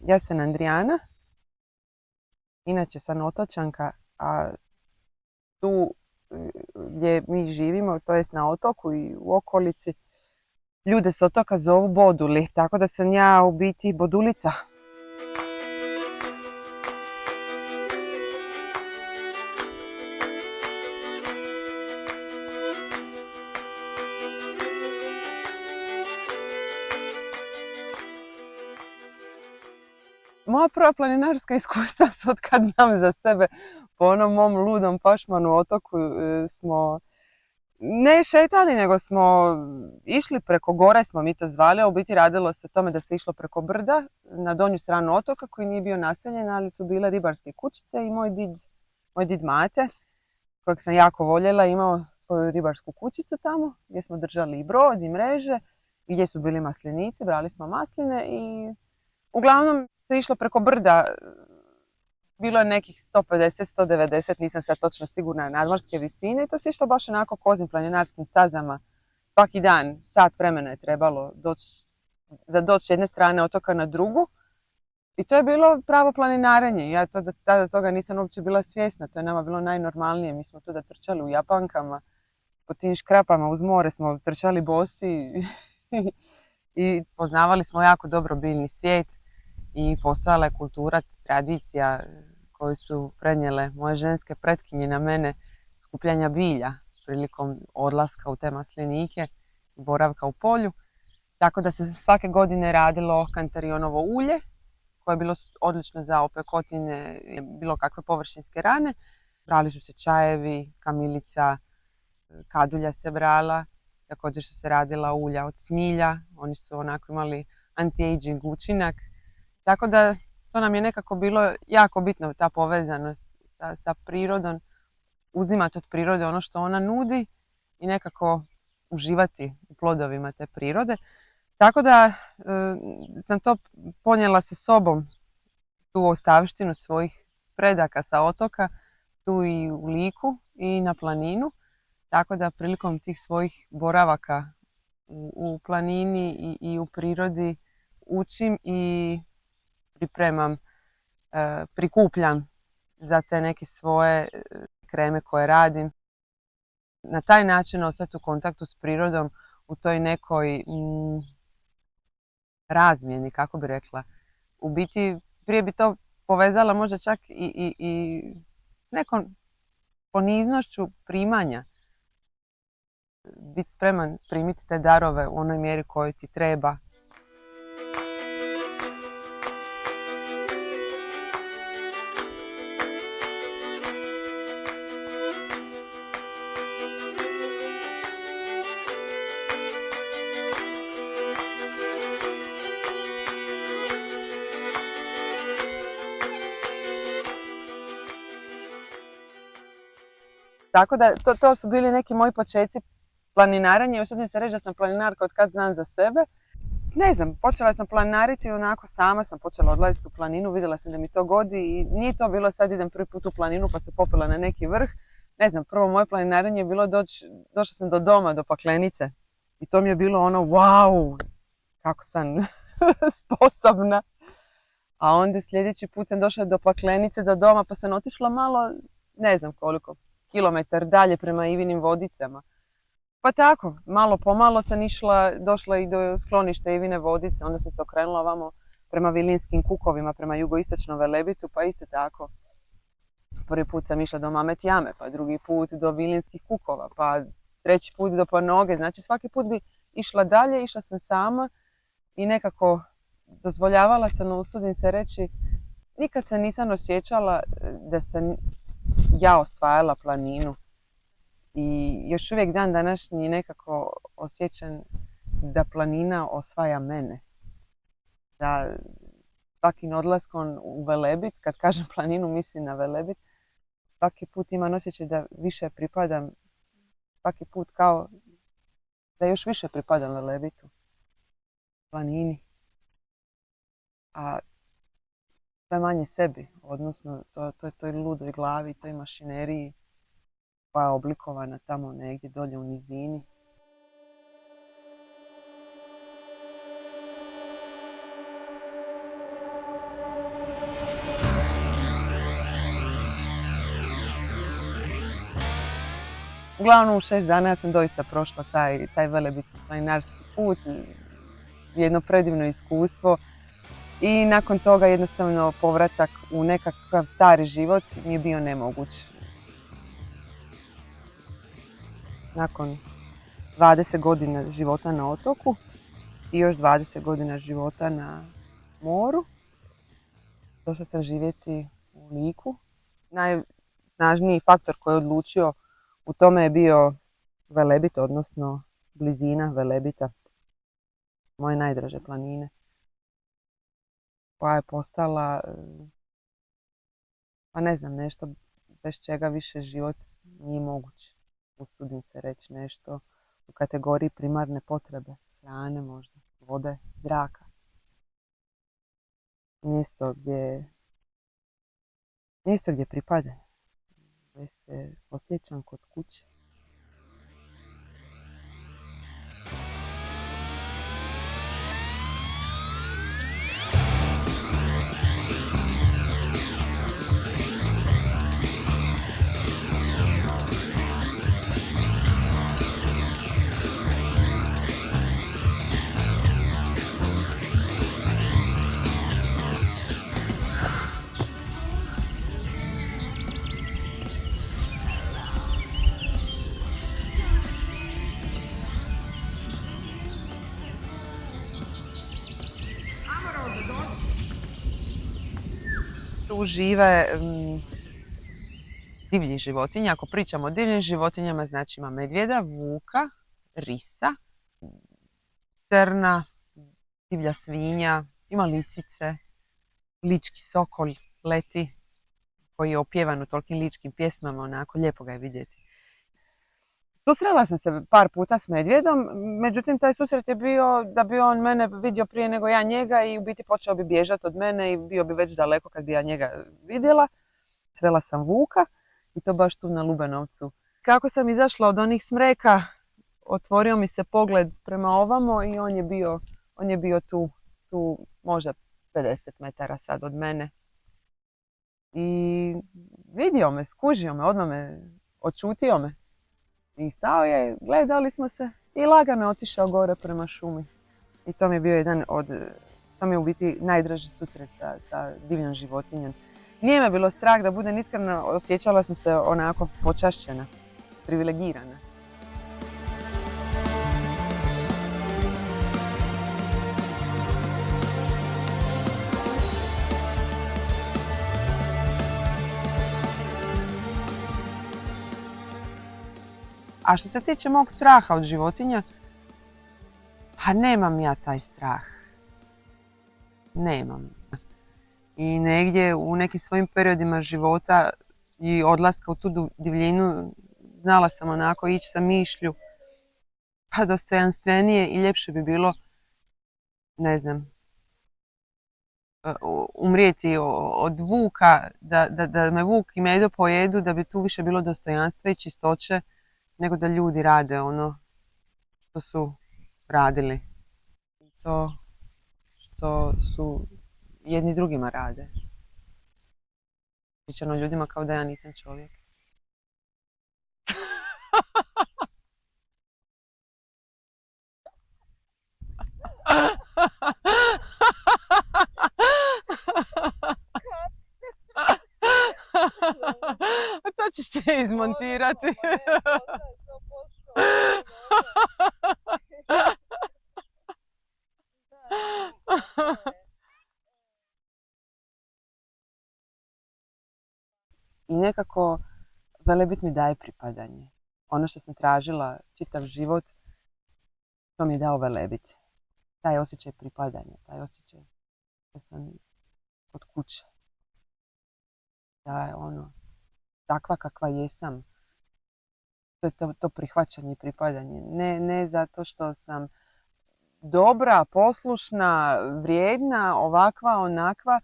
Ja sam Andrijana, inače sam otočanka, a tu gdje mi živimo, to jest na otoku i u okolici, ljude s otoka zovu Boduli, tako da sam ja u biti Bodulica. Moja prva planinarska iskustva su od kad znam za sebe. Po onom mom ludom pašmanu otoku smo ne šetali, nego smo išli preko gore, smo mi to zvali, a u biti radilo se o tome da se išlo preko brda na donju stranu otoka koji nije bio naseljen, ali su bile ribarske kućice i moj did Mate, kojeg sam jako voljela, imao svoju ribarsku kućicu tamo gdje smo držali i brod i mreže, gdje su bili maslinici, brali smo masline i uglavnom se išlo preko brda. Bilo je nekih 150, 190, nisam sad točno sigurna, nadmorske visine i to se išlo baš onako kozim planinarskim stazama. Svaki dan, sat vremena je trebalo za doći s jedne strane otoka na drugu. I to je bilo pravo planinarenje. Ja tada toga nisam uopće bila svjesna. To je nama bilo najnormalnije. Mi smo tada trčali u japankama, po tim škrapama uz more smo trčali bosi i poznavali smo jako dobro biljni svijet i postojala je kultura, tradicija koju su prenijele moje ženske pretkinje na mene, skupljanja bilja prilikom odlaska u te maslinike i boravka u polju. Tako da se svake godine radilo kantarionovo ulje, koje je bilo odlično za opekotine, bilo kakve površinske rane. Brali su se čajevi, kamilica, kadulja se brala, također su se radila ulja od smilja, oni su onako imali anti-aging učinak. Tako da to nam je nekako bilo jako bitno, ta povezanost sa prirodom, uzimati od prirode ono što ona nudi i nekako uživati u plodovima te prirode. Tako da sam to ponijela sa sobom, tu ostavštinu svojih predaka sa otoka, tu i u Liku i na planinu. Tako da prilikom tih svojih boravaka u planini i u prirodi učim i pripremam, prikupljam za te neke svoje kreme koje radim. Na taj način ostati u kontaktu s prirodom u toj nekoj razmjeni, kako bi rekla. U biti prije bi to povezala možda čak i nekom poniznošću primanja. Biti spreman primiti te darove u onoj mjeri koju ti treba. Tako da to su bili neki moji početci planinaranja i usudim se reći da sam planinarka od kad znam za sebe. Ne znam, počela sam planinariti onako sama, sam počela odlaziti u planinu, vidjela sam da mi to godi i nije to bilo sad idem prvi put u planinu pa se popela na neki vrh. Ne znam, prvo moje planinarenje je bilo došla sam do doma, do Paklenice i to mi je bilo ono wow, kako sam sposobna. A onda sljedeći put sam došla do Paklenice, do doma pa sam otišla malo, ne znam koliko, kilometar dalje prema Ivinim Vodicama. Pa tako, malo po malo sam došla i do skloništa Ivine Vodice, onda sam se okrenula ovamo prema Vilinskim Kukovima, prema jugoistočnom Velebitu, pa isto tako. Prvi put sam išla do Mamet Jame, pa drugi put do Vilinskih Kukova, pa treći put do Panoge. Znači svaki put bi išla dalje, išla sam sama i nekako dozvoljavala sam, usudim se reći, nikad se nisam osjećala da sam ja osvajala planinu. I još uvijek dan današnji nekako osjećam da planina osvaja mene. Da svakim odlaskom u Velebit, kad kažem planinu mislim na Velebit, svaki put imam osjećaj da više pripadam, svaki put kao da još više pripadam Velebitu, planini. A sve manje sebi, odnosno toj ludoj glavi, toj mašineriji koja je oblikovana tamo negdje dolje u nizini. Uglavnom u 6 dana ja sam doista prošla taj velebitski planinarski put, jedno predivno iskustvo i nakon toga jednostavno povratak u nekakav stari život mi je bio nemoguć. Nakon 20 godina života na otoku i još 20 godina života na moru, došla sam živjeti u Liku. Najsnažniji faktor koji je odlučio u tome je bio Velebit, odnosno blizina Velebita, moje najdraže planine, koja je postala, pa ne znam, nešto bez čega više život nije moguć. Usudim se reći nešto u kategoriji primarne potrebe, hrane možda, vode, zraka. Mjesto gdje pripadam, gdje se osjećam kod kuće. Tu žive divljih životinja. Ako pričamo o divljim životinjama, znači ima medvjeda, vuka, risa, crna, divlja svinja, ima lisice, lički sokol leti, koji je opjevan u tolikim ličkim pjesmama, onako lijepo ga je vidjeti. Susrela sam se par puta s medvjedom, međutim taj susret je bio da bi on mene vidio prije nego ja njega i u biti počeo bi bježati od mene i bio bi već daleko kad bi ja njega vidjela. Srela sam vuka i to baš tu na Lubenovcu. Kako sam izašla od onih smreka, otvorio mi se pogled prema ovamo i on je bio tu možda 50 metara sad od mene. I vidio me, skužio me, odmah me očutio me. I stao je, gledali smo se i lagano otišao gore prema šumi. I to mi je bio to mi je u biti najdraži susret sa divljom životinjom. Nije me bilo strah, da budem iskrena, osjećala sam se onako počašćena, privilegirana. A što se tiče mog straha od životinja, pa nemam ja taj strah. Nemam. I negdje u nekim svojim periodima života i odlaska u tu divljinu znala sam onako ići sa mišlju, pa dostojanstvenije i ljepše bi bilo, ne znam, umrijeti od vuka, da me vuk i medo pojedu, da bi tu više bilo dostojanstva i čistoće, nego da ljudi rade ono što su radili. To što su jedni drugima rade. Pričano o ljudima kao da ja nisam čovjek. To ćeš ti izmontirati. I nekako Velebit mi daje pripadanje. Ono što sam tražila čitav život, to mi je dao Velebit. Taj osjećaj pripadanja, taj osjećaj da sam kod kuće. Da je takva kakva jesam. To je to prihvaćanje i pripadanje. Ne zato što sam dobra, poslušna, vrijedna, ovakva, onakva,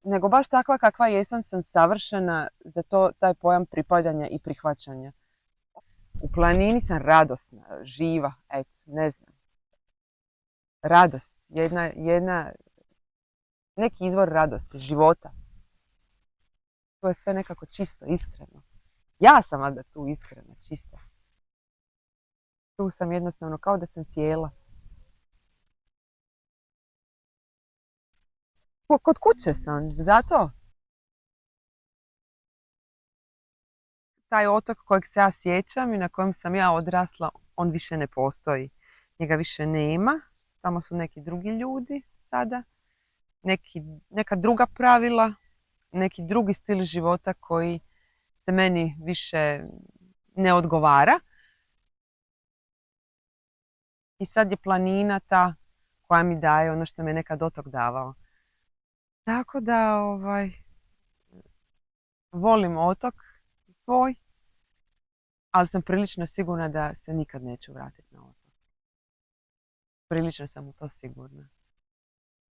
nego baš takva kakva jesam, sam savršena za taj pojam pripadanja i prihvaćanja. U planini sam radosna, živa, ne znam. Radost, neki izvor radosti, života. To je sve nekako čisto, iskreno. Ja sam valjda tu iskrena, čista. Tu sam jednostavno kao da sam cijela. Kod kuće sam, zato. Taj otok kojeg se ja sjećam i na kojem sam ja odrasla, on više ne postoji. Njega više nema. Tamo su neki drugi ljudi sada. Neka druga pravila, neki drugi stil života koji se meni više ne odgovara. I sad je planina ta koja mi daje ono što me nekad otok davao. Tako da volim otok svoj, ali sam prilično sigurna da se nikad neću vratiti na otok. Prilično sam u to sigurna.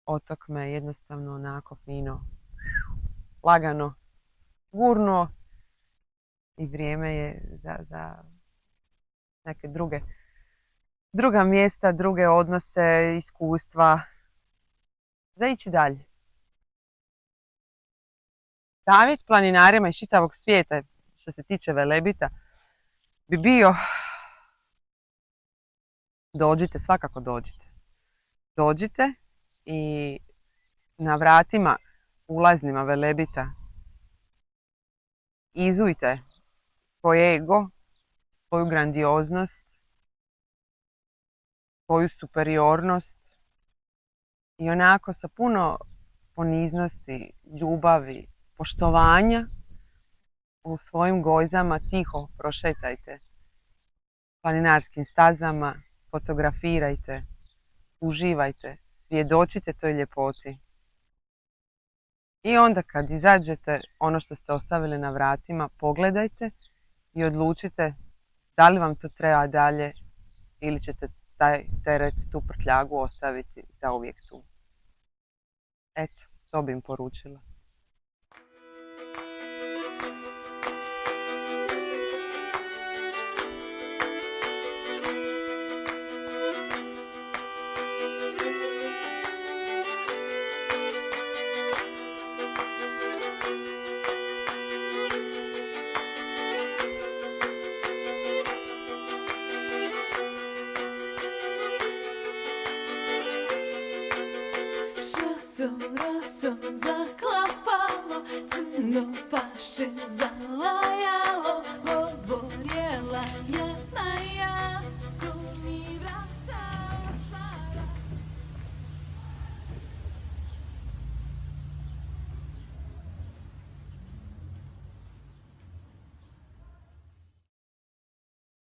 Otok me jednostavno onako fino, lagano gurnuo i vrijeme je za neke druga mjesta, druge odnose, iskustva, za ići dalje. Savjet planinarima iz čitavog svijeta što se tiče Velebita bi bio: dođite, svakako dođite. Dođite i na vratima ulaznima Velebita izujte svoj ego, svoju grandioznost, svoju superiornost i onako sa puno poniznosti, ljubavi, poštovanja u svojim gojzama tiho prošetajte planinarskim stazama, fotografirajte, uživajte, svjedočite toj ljepoti. I onda kad izađete ono što ste ostavili na vratima, pogledajte i odlučite da li vam to treba dalje ili ćete taj teret, tu prtljagu ostaviti zauvijek tu. Eto, to bi im poručila.